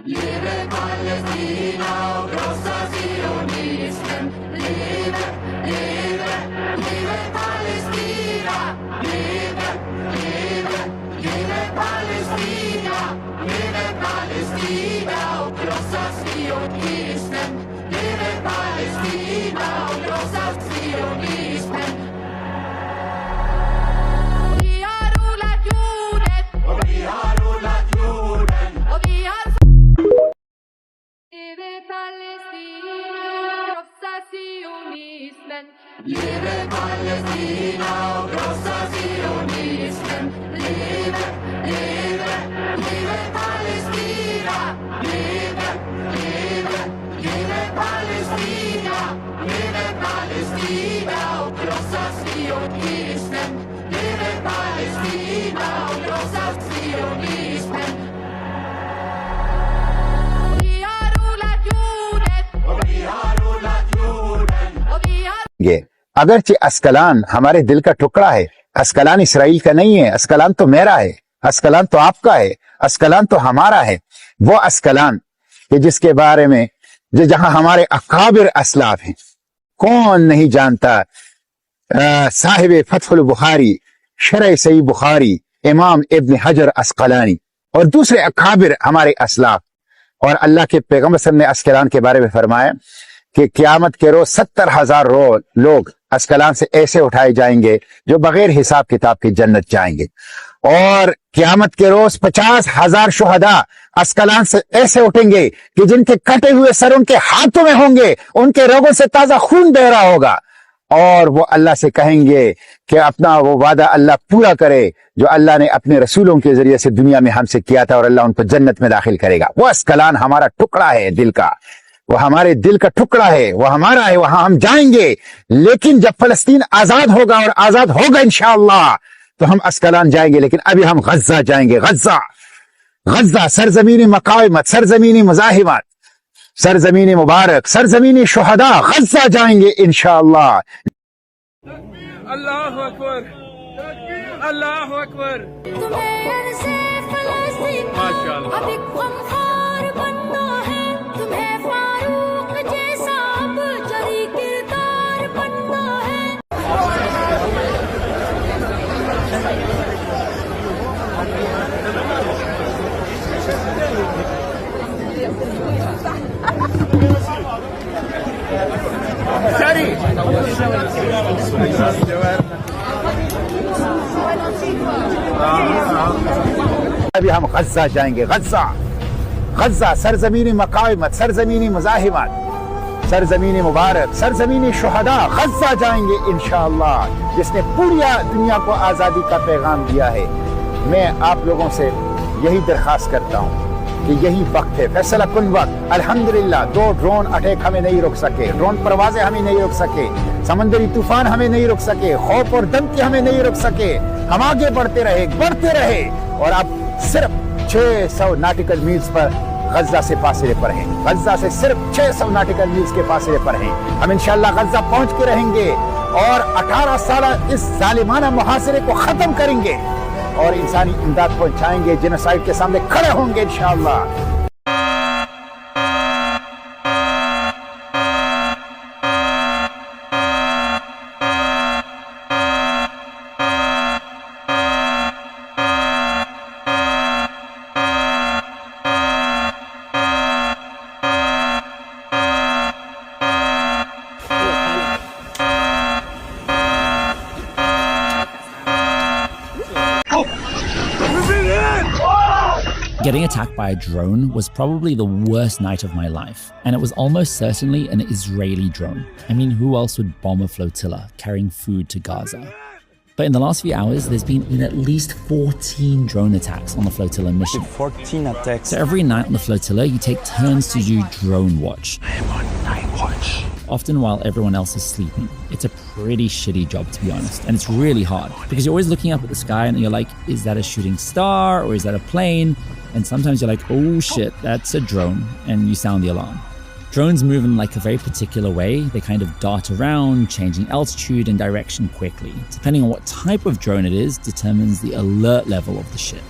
Leve Palestina och krossa sionismen. Leve, leve, leve Palestina. Leve, leve, leve Palestina. Leve Palestina och krossa sionismen. Leve Palestina och krossa sionismen. Vi har rullat jorden. Och vi har rullat jorden. Och vi har Leve Palestina, krossa sionismen. Leve Palestina och krossa sionismen. Leve, leve, leve Palestina. Leve, leve, leve Palestina. Leve Palestina och krossa sionismen. Leve Palestina och krossa sionismen. یہ اگرچہ اسکلان ہمارے دل کا ٹکڑا ہے، اسکلان اسرائیل کا نہیں ہے، اسکلان تو میرا ہے، اسکلان تو آپ کا ہے، اسکلان تو ہمارا ہے۔ وہ اسکلان کہ جس کے بارے میں جہاں ہمارے اکابر اسلاف ہیں، کون نہیں جانتا؟ صاحب فتح البخاری، شرح صحیح بخاری، امام ابن حجر اسقلانی اور دوسرے اکابر ہمارے اسلاف۔ اور اللہ کے پیغمبر صلی اللہ علیہ وسلم نے اسکلان کے بارے میں فرمایا کہ قیامت کے روز 70,000 لوگ اسکلان سے ایسے اٹھائے جائیں گے جو بغیر حساب کتاب کی جنت جائیں گے، اور قیامت کے روز 50,000 شہداء اسکلان سے ایسے اٹھیں گے کہ جن کے کٹے ہوئے سر ان کے ہاتھوں میں ہوں گے، ان کے رگوں سے تازہ خون بہ رہا ہوگا، اور وہ اللہ سے کہیں گے کہ اپنا وہ وعدہ اللہ پورا کرے جو اللہ نے اپنے رسولوں کے ذریعے سے دنیا میں ہم سے کیا تھا، اور اللہ ان کو جنت میں داخل کرے گا۔ وہ اسکلان ہمارا ٹکڑا ہے دل کا، وہ ہمارے دل کا ٹکڑا ہے، وہ ہمارا ہے، وہاں ہم جائیں گے۔ لیکن جب فلسطین آزاد ہوگا، اور آزاد ہوگا انشاءاللہ، تو ہم اسکلان جائیں گے، لیکن ابھی ہم غزہ جائیں گے۔ غزہ سرزمین مقاومت، سرزمین مزاحمت، سرزمین مبارک، سرزمین شہداء، غزہ جائیں گے انشاءاللہ۔ اللہ اکبر، اللہ اکبر، تمہیں سے فلسطین ماشاءاللہ۔ اب ایک غمخوار بننا ہے، تمہیں فاروق جیسا اب جری کردار بننا ہے۔ ابھی ہم غزہ جائیں گے۔ غزہ سرزمین مقاومت، سرزمین مزاحمت، سرزمین مبارک، سرزمین شہداء، غزہ جائیں گے انشاءاللہ، جس نے پوری دنیا کو آزادی کا پیغام دیا ہے۔ میں آپ لوگوں سے یہی درخواست کرتا ہوں کہ یہی وقت ہے، فیصلہ کن وقت۔ الحمدللہ 2 ڈرون اٹیک ہمیں نہیں روک سکے، ڈرون پروازیں ہمیں نہیں روک سکے، سمندری طوفان ہمیں نہیں روک سکے، خوف اور دھمکی ہمیں نہیں روک سکے۔ ہم آگے بڑھتے رہے، اور اب صرف 600 ناٹیکل میلز پر غزہ سے فاصلے پر ہیں، غزہ سے صرف 600 ناٹیکل میلز کے فاصلے پر ہیں۔ ہم انشاءاللہ غزہ پہنچ کے رہیں گے، اور 18 سالہ اس ظالمانہ محاصرے کو ختم کریں گے، اور انسانی امداد پہنچائیں گے، جینوسائیڈ کے سامنے کھڑے ہوں گے انشاءاللہ۔ Getting attacked by a drone was probably the worst night of my life, and it was almost certainly an Israeli drone. I mean, who else would bomb a flotilla carrying food to Gaza? But in the last few hours, there's been at least 14 drone attacks on the flotilla mission. 14 attacks. So every night on the flotilla, you take turns to do drone watch. I am on night watch. Often while everyone else is sleeping. It's a pretty shitty job, to be honest. And it's really hard because you're always looking up at the sky and you're like, is that a shooting star or is that a plane? And sometimes you're like, oh shit, that's a drone. And you sound the alarm. Drones move in like a very particular way. They kind of dart around, changing altitude and direction quickly. Depending on what type of drone it is, determines the alert level of the ship.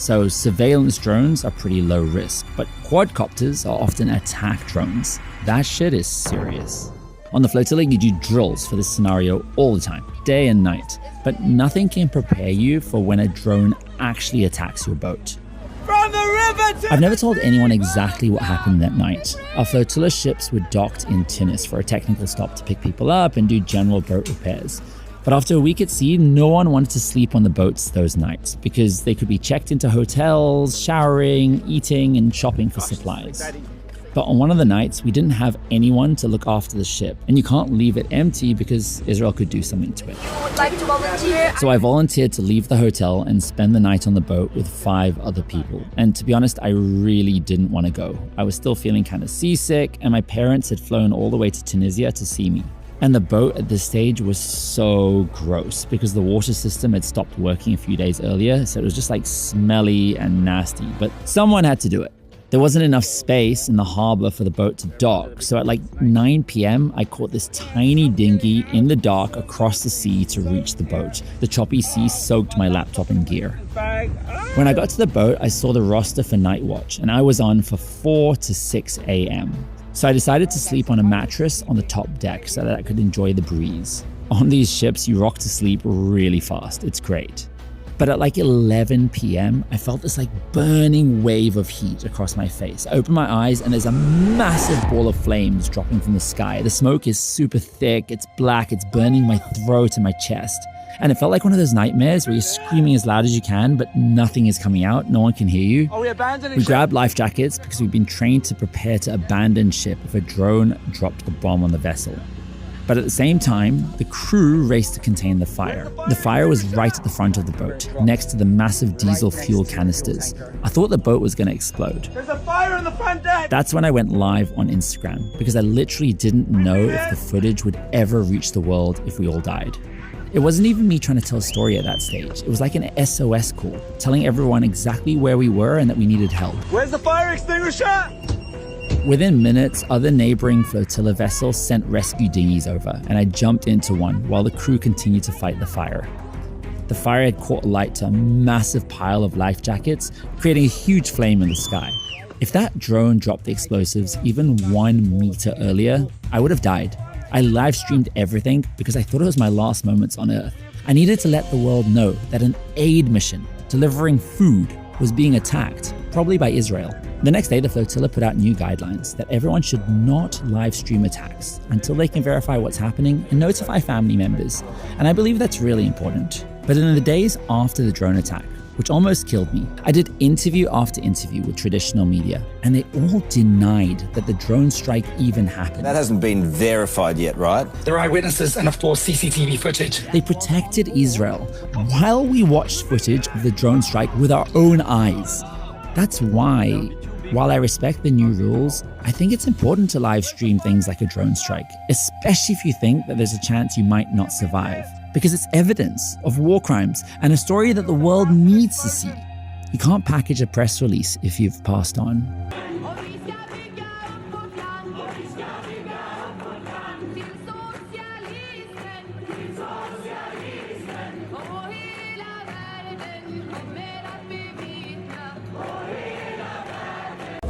So surveillance drones are pretty low risk, but quadcopters are often attack drones. That shit is serious. On the flotilla, you do drills for this scenario all the time, day and night, but nothing can prepare you for when a drone actually attacks your boat. From the river to I've never told anyone exactly what happened that night. Our flotilla ships were docked in Tunis for a technical stop to pick people up and do general boat repairs. But after a week at sea, no one wanted to sleep on the boats those nights because they could be checked into hotels, showering, eating, and shopping for supplies. But on one of the nights, we didn't have anyone to look after the ship, and you can't leave it empty because Israel could do something to it. would like to volunteer. So I volunteered to leave the hotel and spend the night on the boat with 5 other people. And to be honest, I really didn't want to go. I was still feeling kind of seasick, and my parents had flown all the way to Tunisia to see me. And the boat at this stage was so gross because the water system had stopped working a few days earlier, so it was just like smelly and nasty, but someone had to do it. There wasn't enough space in the harbor for the boat to dock, so at like 9 p.m. I caught this tiny dinghy in the dark across the sea to reach the boat. The choppy sea soaked my laptop and gear. bag. When I got to the boat, I saw the roster for night watch, and I was on for 4 to 6 a.m. So I decided to sleep on a mattress on the top deck so that I could enjoy the breeze. On these ships, you rock to sleep really fast. It's great. But at like 11 p.m., I felt this like burning wave of heat across my face. I opened my eyes and there's a massive ball of flames dropping from the sky. The smoke is super thick, it's black, it's burning my throat and my chest. And it felt like one of those nightmares where you're screaming as loud as you can, but nothing is coming out, no one can hear you. Are we abandoning We ship? grabbed life jackets because we've been trained to prepare to abandon ship if a drone dropped a bomb on the vessel. But at the same time, the crew raced to contain the fire. The fire was right at the front of the boat, next to the massive diesel fuel canisters. I thought the boat was going to explode. There's a fire on the front deck. That's when I went live on Instagram, because I literally didn't know if the footage would ever reach the world if we all died. It wasn't even me trying to tell a story at that stage. It was like an SOS call, telling everyone exactly where we were and that we needed help. Where's the fire extinguisher? Within minutes, other neighboring flotilla vessels sent rescue dinghies over, and I jumped into one while the crew continued to fight the fire. The fire had caught light to a massive pile of life jackets, creating a huge flame in the sky. If that drone dropped the explosives even 1 meter earlier, I would have died. I live streamed everything because I thought it was my last moments on Earth. I needed to let the world know that an aid mission delivering food was being attacked, probably by Israel. The next day, the flotilla put out new guidelines that everyone should not live stream attacks until they can verify what's happening and notify family members. And I believe that's really important. But in the days after the drone attack, which almost killed me, I did interview after interview with traditional media, and they all denied that the drone strike even happened. That hasn't been verified yet, right? There are eyewitnesses and, of course, CCTV footage. They protected Israel while we watched footage of the drone strike with our own eyes. That's why, while I respect the new rules, I think it's important to live stream things like a drone strike, especially if you think that there's a chance you might not survive, because it's evidence of war crimes and a story that the world needs to see. You can't package a press release if you've passed on.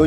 2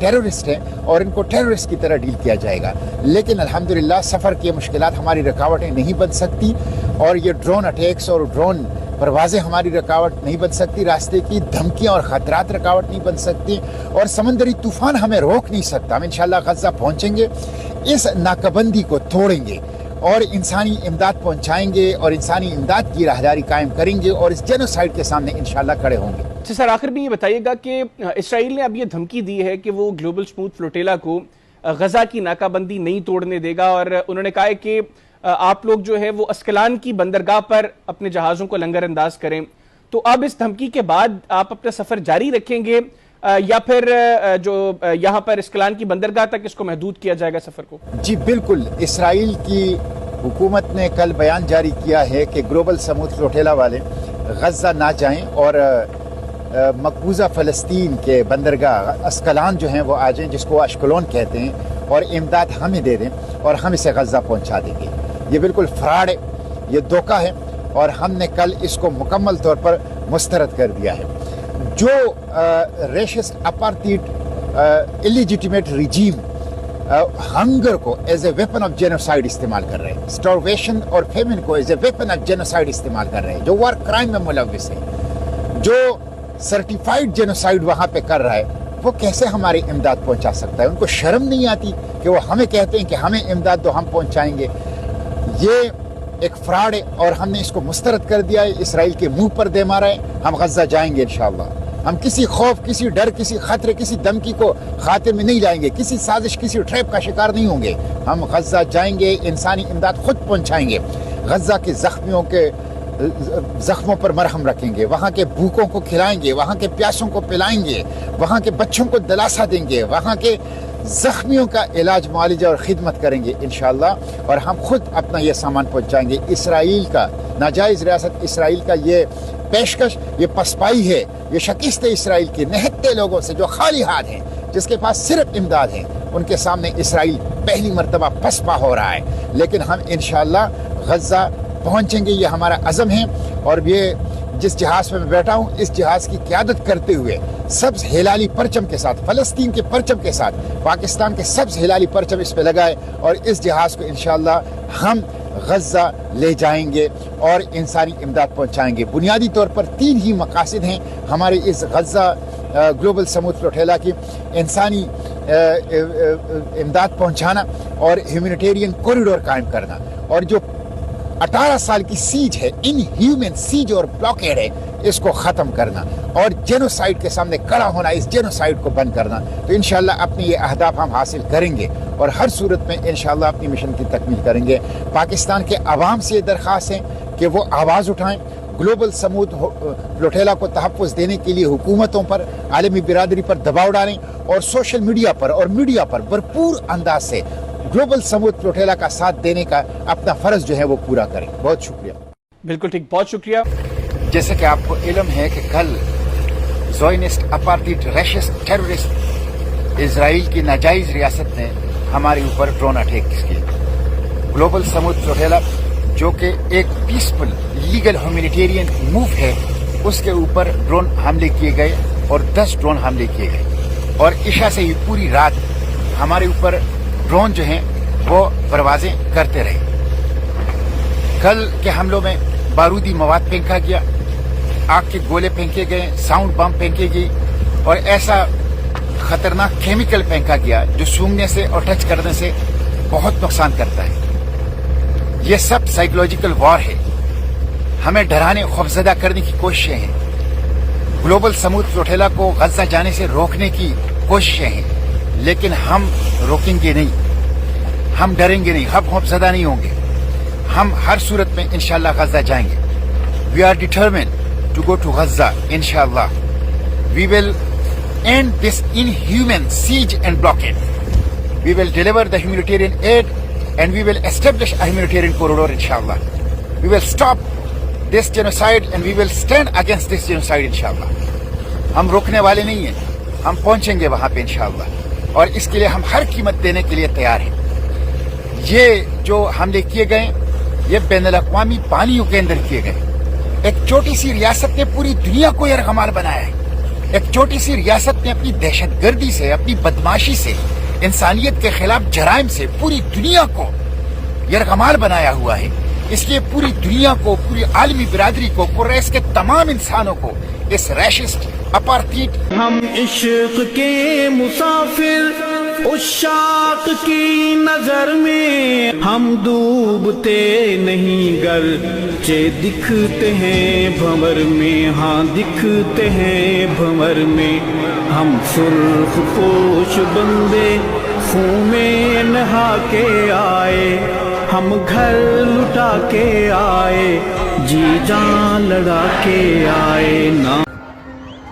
terrorist ہیں اور ان کو terrorist کی طرح deal کیا جائے گا. لیکن الحمدللہ سفر کی مشکلات ہماری رکاوٹیں نہیں بن سکتی اور یہ ڈرون اٹیکس اور ڈرون پروازیں ہماری رکاوٹ نہیں بن سکتی. راستے کی دھمکیاں اور خطرات رکاوٹ نہیں بن سکتی اور سمندری طوفان ہمیں روک نہیں سکتا. ہم انشاءاللہ غزہ پہنچیں گے, اس ناکہ بندی کو توڑیں گے اور انسانی امداد پہنچائیں گے اور انسانی امداد کی راہداری قائم کریں گے اور اس جینوسائیڈ کے سامنے انشاءاللہ کھڑے ہوں گے. اچھا سر, آخر میں یہ بتائیے گا کہ اسرائیل نے اب یہ دھمکی دی ہے کہ وہ گلوبل سموتھ فلوٹیلا کو غزہ کی ناکہ بندی نہیں توڑنے دے گا اور انہوں نے کہا ہے کہ آپ لوگ جو ہے وہ اسکلان کی بندرگاہ پر اپنے جہازوں کو لنگر انداز کریں. تو اب اس دھمکی کے بعد آپ اپنا سفر جاری رکھیں گے یا پھر جو یہاں پر اسکلان کی بندرگاہ تک اس کو محدود کیا جائے گا سفر کو؟ جی بالکل, اسرائیل کی حکومت نے کل بیان جاری کیا ہے کہ گلوبل سموتھ فلوٹیلا والے غزہ نہ جائیں اور مقبوضہ فلسطین کے بندرگاہ اسکلان جو ہیں وہ آ جائیں, جس کو اشکلون کہتے ہیں, اور امداد ہمیں دے دیں اور ہم اسے غزہ پہنچا دیں گے. یہ بالکل فراڈ ہے, یہ دھوکہ ہے اور ہم نے کل اس کو مکمل طور پر مسترد کر دیا ہے. جو ریشسٹ اپارتھائڈ الیجیٹیمیٹ ریجیم ہنگر کو as a weapon of genocide استعمال کر رہے ہیں, سٹارویشن اور فیمن کو as a weapon of genocide استعمال کر رہے ہیں, جو وار کرائم میں ملوث ہیں, جو سرٹیفائیڈ جینوسائیڈ وہاں پہ کر رہا ہے, وہ کیسے ہماری امداد پہنچا سکتا ہے؟ ان کو شرم نہیں آتی کہ وہ ہمیں کہتے ہیں کہ ہمیں امداد دو, ہم پہنچائیں گے. یہ ایک فراڈ ہے اور ہم نے اس کو مسترد کر دیا ہے. اسرائیل کے منہ پر دے مارا ہے. ہم غزہ جائیں گے انشاءاللہ. ہم کسی خوف, کسی ڈر, کسی خطرے, کسی دھمکی کو خاطر میں نہیں لائیں گے, کسی سازش, کسی ٹریپ کا شکار نہیں ہوں گے. ہم غزہ جائیں گے, انسانی امداد خود پہنچائیں گے, غزہ کے زخموں پر مرہم رکھیں گے, وہاں کے بھوکوں کو کھلائیں گے, وہاں کے پیاسوں کو پلائیں گے, وہاں کے بچوں کو دلاسا دیں گے, وہاں کے زخمیوں کا علاج, معالجہ اور خدمت کریں گے انشاءاللہ. اور ہم خود اپنا یہ سامان پہنچائیں گے. اسرائیل کا ناجائز ریاست اسرائیل کا یہ پیشکش, یہ پسپائی ہے, یہ شکست ہے اسرائیل کے نہتے لوگوں سے جو خالی ہاتھ ہیں, جس کے پاس صرف امداد ہے. ان کے سامنے اسرائیل پہلی مرتبہ پسپا ہو رہا ہے. لیکن ہم انشاءاللہ غزہ پہنچیں گے, یہ ہمارا عزم ہے. اور یہ جس جہاز پہ میں بیٹھا ہوں, اس جہاز کی قیادت کرتے ہوئے سبز ہلالی پرچم کے ساتھ, فلسطین کے پرچم کے ساتھ, پاکستان کے سبز ہلالی پرچم اس پہ لگائے اور اس جہاز کو انشاءاللہ ہم غزہ لے جائیں گے اور انسانی امداد پہنچائیں گے. بنیادی طور پر 3 ہی مقاصد ہیں ہمارے اس غزہ گلوبل سموتھ فلوٹیلا کی: انسانی امداد پہنچانا اور ہیومینیٹیرین کوریڈور قائم کرنا، اور جو 18 سال کی سیج ہے، ان ہیومن سیج اور بلاکیڈ ہے، اس کو ختم کرنا اور جینوسائیڈ کے سامنے کھڑا ہونا، اس جینوسائیڈ کو بند کرنا. تو انشاءاللہ اپنی یہ اہداف ہم حاصل کریں گے اور ہر صورت میں انشاءاللہ اپنی مشن کی تکمیل کریں گے. پاکستان کے عوام سے یہ درخواست ہے کہ وہ آواز اٹھائیں، گلوبل سموتھ فلوٹیلا کو تحفظ دینے کے لیے حکومتوں پر، عالمی برادری پر دباؤ ڈالیں اور سوشل میڈیا پر اور میڈیا پر بھرپور انداز سے گلوبل سموتھ فلوٹیلا کا ساتھ دینے کا اپنا فرض جو ہے وہ پورا کریں. بہت شکریہ. بالکل ٹھیک، بہت شکریہ. جیسے کہ آپ کو علم ہے کہ کل زائونسٹ اپارٹائڈ ریشسٹ ٹیررسٹ اسرائیل کی ناجائز ریاست نے ہمارے اوپر ڈرون اٹیک کیے. گلوبل سموتھ فلوٹیلا جو کہ ایک پیسفل لیگل ہیومینیٹیرین موو ہے، اس کے اوپر ڈرون حملے کیے گئے اور 10 ڈرون حملے کیے گئے، اور عشاء سے یہ پوری رات ہمارے اوپر ڈرون جو ہیں وہ پروازیں کرتے رہے. کل کے حملوں میں بارودی مواد پھینکا گیا، آگ کے گولے پھینکے گئے، ساؤنڈ بم پھینکے گئی، اور ایسا خطرناک کیمیکل پھینکا گیا جو سونگنے سے اور ٹچ کرنے سے بہت نقصان کرتا ہے. یہ سب سائیکولوجیکل وار ہے، ہمیں ڈرانے، خوفزدہ کرنے کی کوششیں ہیں. گلوبل سموتھ فلوٹیلا کو غزہ جانے سے روکنے کی کوششیں ہیں، لیکن ہم روکیں گے نہیں، ہم ڈریں گے نہیں، ہم خوفزدہ نہیں ہوں گے. ہم ہر صورت میں انشاءاللہ غزہ جائیں گے. We are determined to go to Gaza انشاءاللہ. We will end this inhuman siege and blockade. We will deliver the humanitarian aid and we will establish a humanitarian corridor inshallah. We will stop this genocide and we will stand against this genocide inshallah. ہم روکنے والے نہیں ہیں، ہم پہنچیں گے وہاں پہ انشاءاللہ، اور اس کے لیے ہم ہر قیمت دینے کے لیے تیار ہیں. یہ جو حملے کیے گئے یہ بین الاقوامی پانیوں کے اندر کیے گئے. ایک چھوٹی سی ریاست نے پوری دنیا کو یرغمال بنایا ہے. ایک چھوٹی سی ریاست نے اپنی دہشت گردی سے، اپنی بدماشی سے، انسانیت کے خلاف جرائم سے پوری دنیا کو یرغمال بنایا ہوا ہے. اس لیے پوری دنیا کو، پوری عالمی برادری کو، قریش کے تمام انسانوں کو اس ریشسٹ اپارتھیڈ ہم عشق کے مسافر عشاق کی نظر میں ہم ڈوبتے نہیں گرچہ دکھتے ہیں بھنور میں، ہاں دکھتے ہیں بھنور میں. ہم سرخ پوش بندے خون میں نہا کے آئے، ہم گھر لٹا کے آئے، جی جان لڑا کے آئے. نا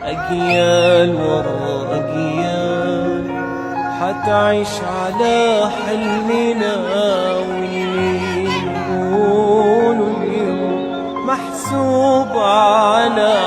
أجيال ورا أجيال حتعيش على حلمنا، واللي يقولوا اليوم محسوب على